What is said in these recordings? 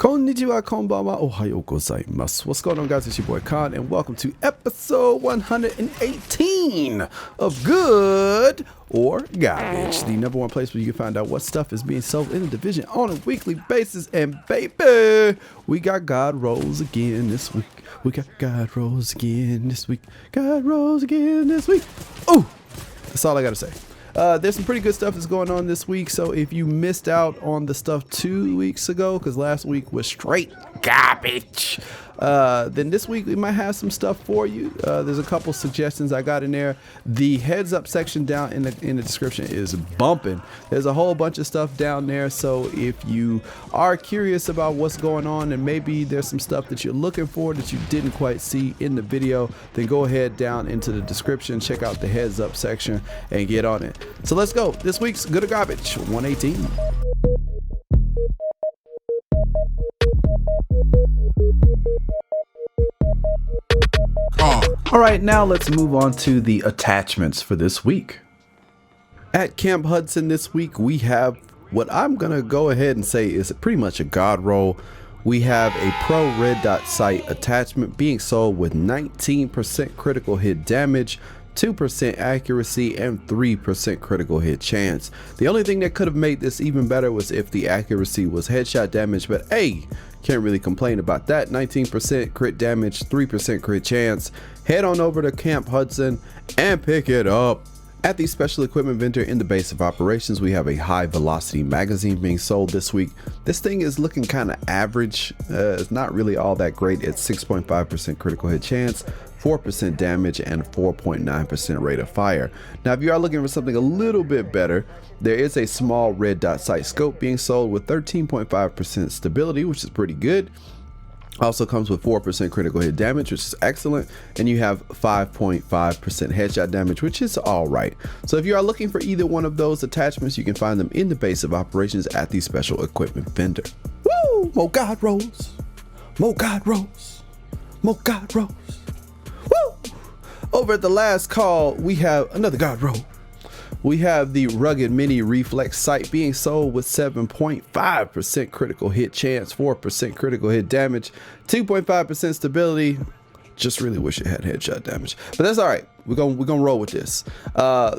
Konnichiwa, konbanwa, ohayo gozaimasu. What's going on, guys? It's your boy Khan, and welcome to episode 118 of Good or Garbage, the number one place where you can find out what stuff is being sold in the division on a weekly basis. And baby, we got God rolls again this week. We got God rolls again this week. God rolls again this week. Oh, that's all I gotta say. There's some pretty good stuff that's going on this week, so if you missed out on the stuff 2 weeks ago, because last week was straight garbage, then this week we might have some stuff for you. There's a couple suggestions I got in there. The heads up section down in the description is bumping. There's a whole bunch of stuff down there, so if you are curious about what's going on and maybe there's some stuff that you're looking for that you didn't quite see in the video, then go ahead down into the description, check out the heads up section and get on it. So let's go. This week's Good or Garbage 118. All right, now let's move on to the attachments for this week. At Camp Hudson this week, we have what I'm going to go ahead and say is pretty much a God roll. We have a Pro Red Dot Sight attachment being sold with 19% critical hit damage, 2% accuracy, and 3% critical hit chance. The only thing that could have made this even better was if the accuracy was headshot damage, but hey, can't really complain about that. 19% crit damage, 3% crit chance. Head on over to Camp Hudson and pick it up. At the special equipment vendor in the base of operations, we have a high velocity magazine being sold this week. This thing is looking kind of average. It's not really all that great. It's 6.5% critical hit chance, 4% damage, and 4.9% rate of fire. Now, if you are looking for something a little bit better, there is a small red dot sight scope being sold with 13.5% stability, which is pretty good. Also comes with 4% critical hit damage, which is excellent, and you have 5.5% headshot damage, which is all right. So if you are looking for either one of those attachments, you can find them in the base of operations at the special equipment vendor. Woo! More God rolls, more God rolls, more God rolls. Woo! Over at the last call, we have another God roll. We have the rugged mini reflex sight being sold with 7.5% critical hit chance, 4% critical hit damage, 2.5% stability. Just really wish it had headshot damage, but that's all right. We're gonna roll with this.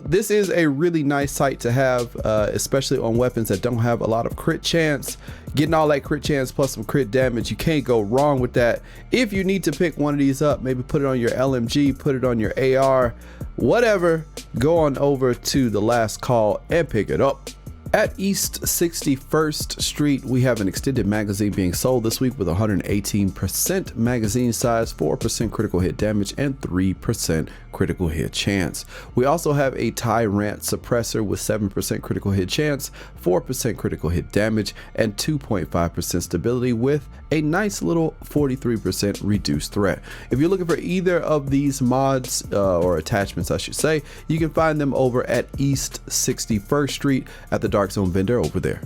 This is a really nice sight to have, especially on weapons that don't have a lot of crit chance. Getting all that crit chance plus some crit damage, you can't go wrong with that. If you need to pick one of these up, maybe put it on your LMG, put it on your AR, whatever, go on over to the last call and pick it up. At East 61st Street, we have an extended magazine being sold this week with 118% magazine size, 4% critical hit damage, and 3% critical hit chance. We also have a Ti-RANT suppressor with 7% critical hit chance, 4% critical hit damage, and 2.5% stability with a nice little 43% reduced threat. If you're looking for either of these mods or attachments, I should say, you can find them over at East 61st Street at the Dark Zone vendor over there.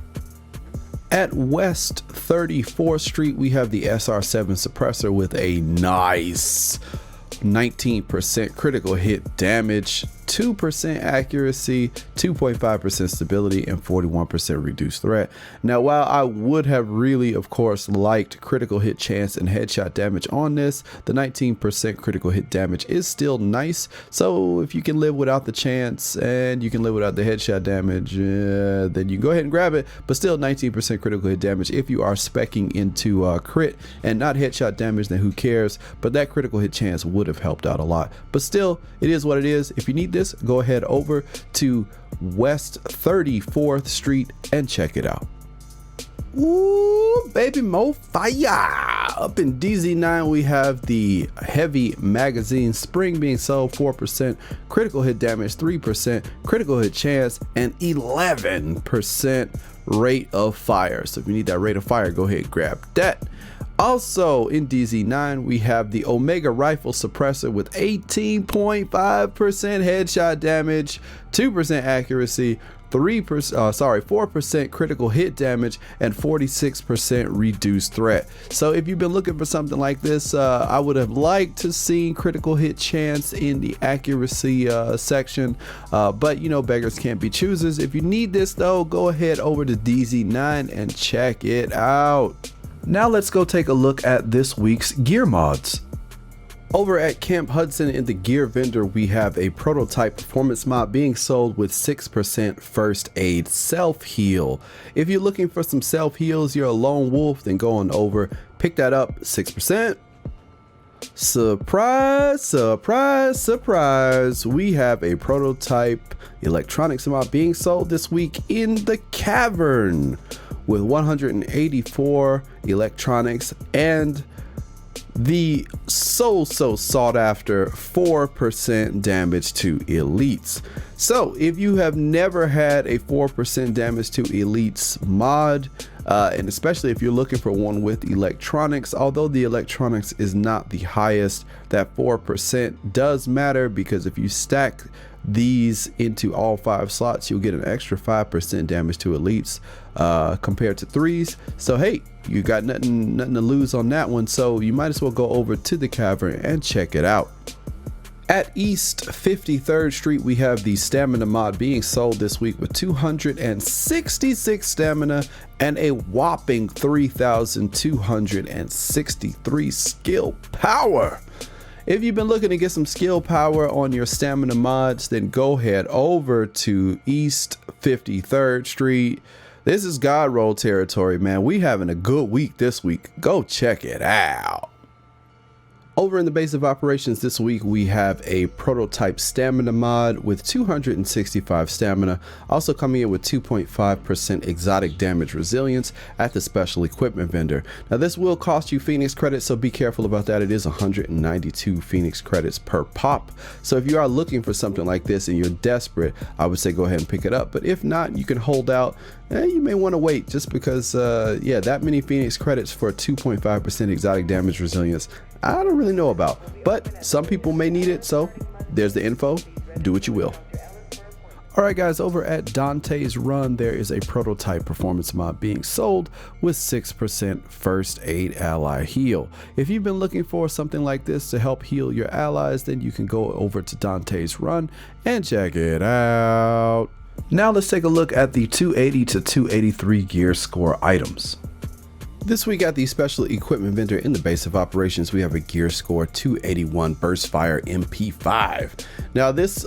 At West 34th Street, we have the SR7 suppressor with a nice 19% critical hit damage, 2% accuracy, 2.5% stability, and 41% reduced threat. Now, while I would have really, of course, liked critical hit chance and headshot damage on this, the 19% critical hit damage is still nice. So if you can live without the chance and you can live without the headshot damage, then you can go ahead and grab it. But still 19% critical hit damage. If you are speccing into crit and not headshot damage, then who cares? But that critical hit chance would have helped out a lot. But still, it is what it is. If you need this, go ahead over to West 34th Street and check it out. Ooh, baby, more fire. Up in DZ9, we have the heavy magazine spring being sold, 4% critical hit damage, 3% critical hit chance, and 11% rate of fire. So if you need that rate of fire, go ahead and grab that. Also in DZ9, we have the Omega rifle suppressor with 18.5% headshot damage, 2% accuracy, 4% critical hit damage, and 46% reduced threat. So if you've been looking for something like this, I would have liked to see critical hit chance in the accuracy section, but you know, beggars can't be choosers. If you need this though, go ahead over to DZ9 and check it out. Now let's go take a look at this week's gear mods. Over at Camp Hudson in the gear vendor, we have a prototype performance mod being sold with 6% first aid self heal. If you're looking for some self heals, you're a lone wolf, then go on over, pick that up, 6%. Surprise, surprise, surprise. We have a prototype electronics mod being sold this week in the cavern with 184 electronics and the so sought after 4% damage to elites. So if you have never had a 4% damage to elites mod, and especially if you're looking for one with electronics, although the electronics is not the highest, that 4% does matter, because if you stack these into all 5 slots, you'll get an extra 5% damage to elites compared to 3s. So hey, you got nothing to lose on that one, so you might as well go over to the cavern and check it out. At East 53rd Street, we have the stamina mod being sold this week with 266 stamina and a whopping 3,263 skill power. If you've been looking to get some skill power on your stamina mods, then go head over to East 53rd Street. This is God roll territory, man. We having a good week this week. Go check it out. Over in the base of operations this week, we have a prototype stamina mod with 265 stamina, also coming in with 2.5% exotic damage resilience at the special equipment vendor. Now this will cost you Phoenix credits, so be careful about that. It is 192 Phoenix credits per pop. So if you are looking for something like this and you're desperate, I would say go ahead and pick it up. But if not, you can hold out. You may want to wait, just because yeah, that many Phoenix credits for 2.5% exotic damage resilience, I don't really know about, but some people may need it. So there's the info. Do what you will. All right, guys, over at Dante's Run, there is a prototype performance mod being sold with 6% first aid ally heal. If you've been looking for something like this to help heal your allies, then you can go over to Dante's Run and check it out. Now let's take a look at the 280 to 283 gear score items. This week at the special equipment vendor in the base of operations, we have a gear score 281 burst fire MP5. Now this,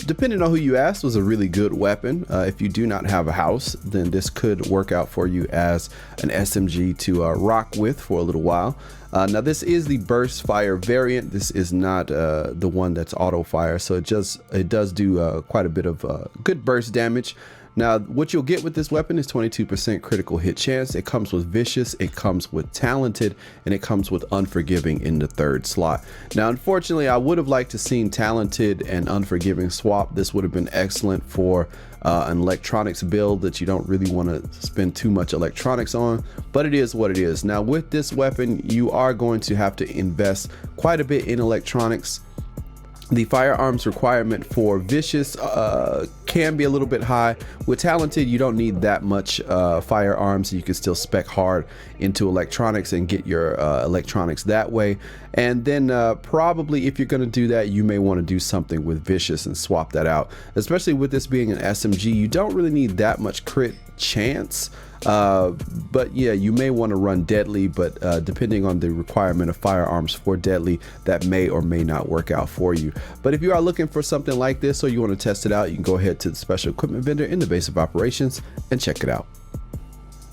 depending on who you ask, was a really good weapon. If you do not have a house, then this could work out for you as an SMG to rock with for a little while. Now this is the burst fire variant. This is not the one that's auto fire, so it does do quite a bit of good burst damage. Now, what you'll get with this weapon is 22% critical hit chance. It comes with vicious, it comes with talented, and it comes with unforgiving in the 3rd slot. Now, unfortunately, I would have liked to seen talented and unforgiving swap. This would have been excellent for an electronics build that you don't really want to spend too much electronics on, but it is what it is. Now, with this weapon, you are going to have to invest quite a bit in electronics. The firearms requirement for vicious can be a little bit high. With talented, you don't need that much firearms. You can still spec hard into electronics and get your electronics that way. And then probably if you're going to do that, you may want to do something with vicious and swap that out. Especially with this being an SMG, you don't really need that much crit chance. But yeah, you may want to run deadly, but depending on the requirement of firearms for deadly, that may or may not work out for you. But if you are looking for something like this or you want to test it out, you can go ahead to the special equipment vendor in the base of operations and check it out.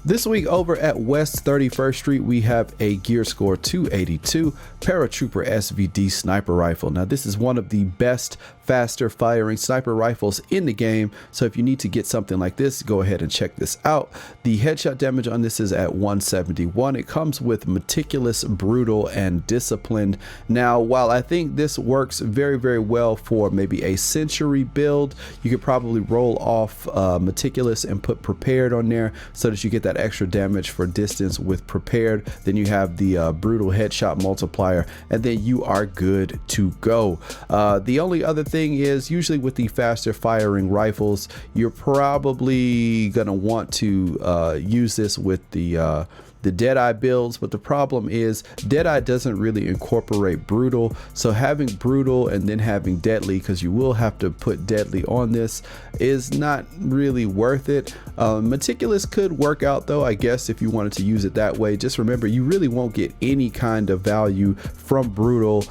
This week over at West 31st Street, we have a gear score 282 Paratrooper SVD sniper rifle. Now this is one of the best, faster firing sniper rifles in the game. So if you need to get something like this, go ahead and check this out. The headshot damage on this is at 171. It comes with meticulous, brutal, and disciplined. Now, while I think this works very, very well for maybe a century build, you could probably roll off meticulous and put prepared on there so that you get that extra damage for distance with prepared. Then you have the brutal headshot multiplier, and then you are good to go. The only other thing is, usually with the faster firing rifles, you're probably gonna want to use this with the the Deadeye builds, but the problem is Deadeye doesn't really incorporate brutal, so having brutal and then having deadly, because you will have to put deadly on this, is not really worth it. Meticulous could work out though, I guess, if you wanted to use it that way. Just remember, you really won't get any kind of value from brutal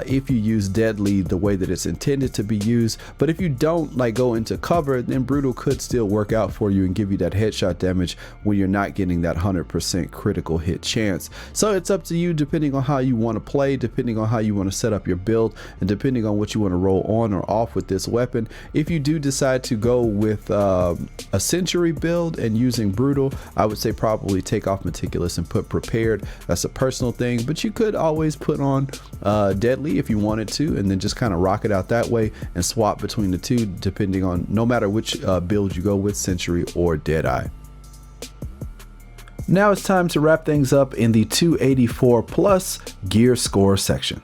if you use deadly the way that it's intended to be used. But if you don't like go into cover, then brutal could still work out for you and give you that headshot damage when you're not getting that 100% critical hit chance. So it's up to you, depending on how you want to play, depending on how you want to set up your build, and depending on what you want to roll on or off with this weapon. If you do decide to go with a Century build and using brutal, I would say probably take off Meticulous and put prepared. That's a personal thing, but you could always put on deadly if you wanted to, and then just kind of rock it out that way and swap between the two, depending on no matter which build you go with, Century or Deadeye. Now it's time to wrap things up in the 284 plus gear score section.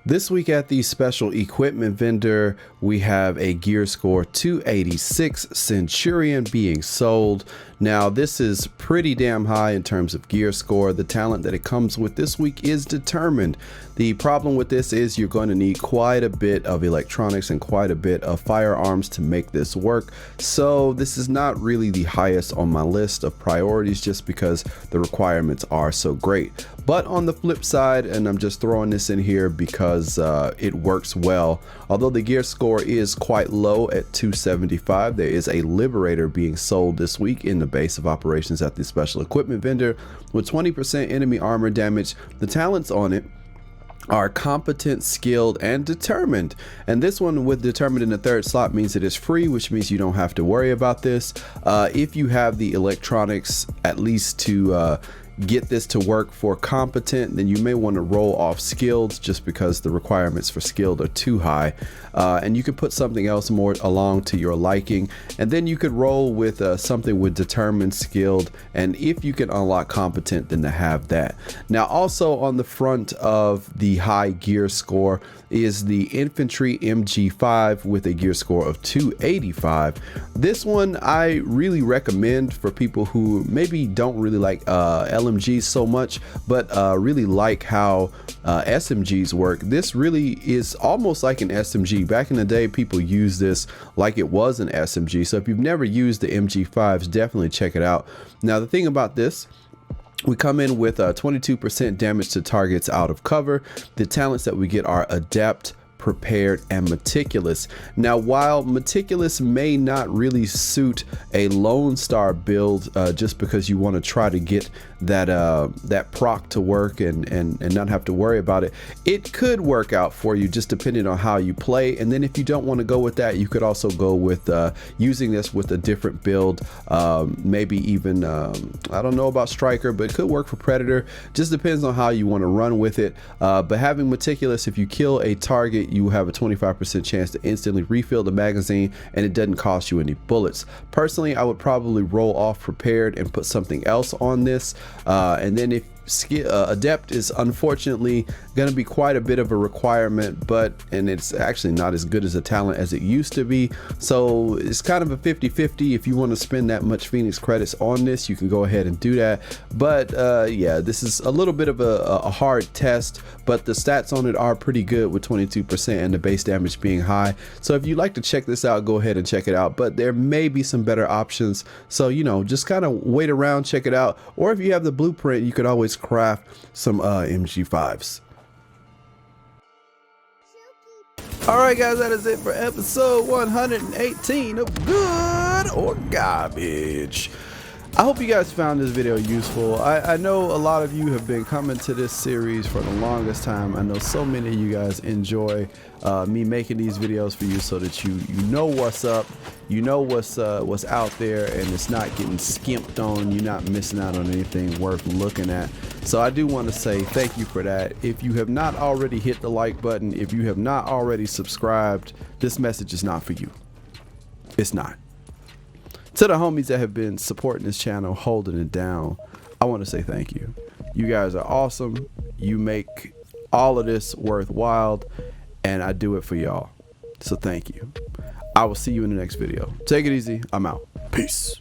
This week at the special equipment vendor, we have a gear score 286 Centurion being sold. Now this is pretty damn high in terms of gear score. The talent that it comes with this week is Determined. The problem with this is you're going to need quite a bit of electronics and quite a bit of firearms to make this work. So this is not really the highest on my list of priorities just because the requirements are so great. But on the flip side, and I'm just throwing this in here because it works well, although the gear score is quite low at 275, there is a Liberator being sold this week in the base of operations at the special equipment vendor with 20% enemy armor damage. The talents on it are Competent, Skilled, and Determined, and this one with Determined in the third slot means it is free, which means you don't have to worry about this. If you have the electronics at least to get this to work for Competent, then you may want to roll off Skilled just because the requirements for Skilled are too high, and you could put something else more along to your liking, and then you could roll with something with Determined, Skilled, and if you can unlock Competent, then to have that. Now also on the front of the high gear score is the Infantry MG5 with a gear score of 285. This one I really recommend for people who maybe don't really like LMGs so much, but really like how SMGs work. This really is almost like an SMG. Back in the day, people used this like it was an SMG. So if you've never used the MG5s, definitely check it out. Now the thing about this, we come in with 22% damage to targets out of cover. The talents that we get are Adept, Prepared, and Meticulous. Now while Meticulous may not really suit a Lone Star build just because you want to try to get that proc to work and not have to worry about it, it could work out for you just depending on how you play. And then if you don't want to go with that, you could also go with using this with a different build, maybe even I don't know about Striker, but it could work for Predator. Just depends on how you want to run with it. But having Meticulous, if you kill a target, you have a 25% chance to instantly refill the magazine, and it doesn't cost you any bullets. Personally, I would probably roll off Prepared and put something else on this, and then if Adept is unfortunately going to be quite a bit of a requirement, and it's actually not as good as a talent as it used to be, so it's kind of a 50-50. If you want to spend that much Phoenix credits on this, you can go ahead and do that. But yeah, this is a little bit of a hard test, but the stats on it are pretty good with 22% and the base damage being high. So if you'd like to check this out, go ahead and check it out, but there may be some better options, so you know, just kind of wait around, check it out. Or if you have the blueprint, you could always craft some MG5s. All right guys, that is it for episode 118 of Good or Garbage. I hope you guys found this video useful. I know a lot of you have been coming to this series for the longest time. I know so many of you guys enjoy me making these videos for you so that you know what's up, you know what's out there, and it's not getting skimped on. You're not missing out on anything worth looking at. So I do want to say thank you for that. If you have not already hit the like button, if you have not already subscribed, this message is not for you. It's not. To the homies that have been supporting this channel, holding it down, I want to say thank you. You guys are awesome. You make all of this worthwhile, and I do it for y'all. So thank you. I will see you in the next video. Take it easy. I'm out. Peace.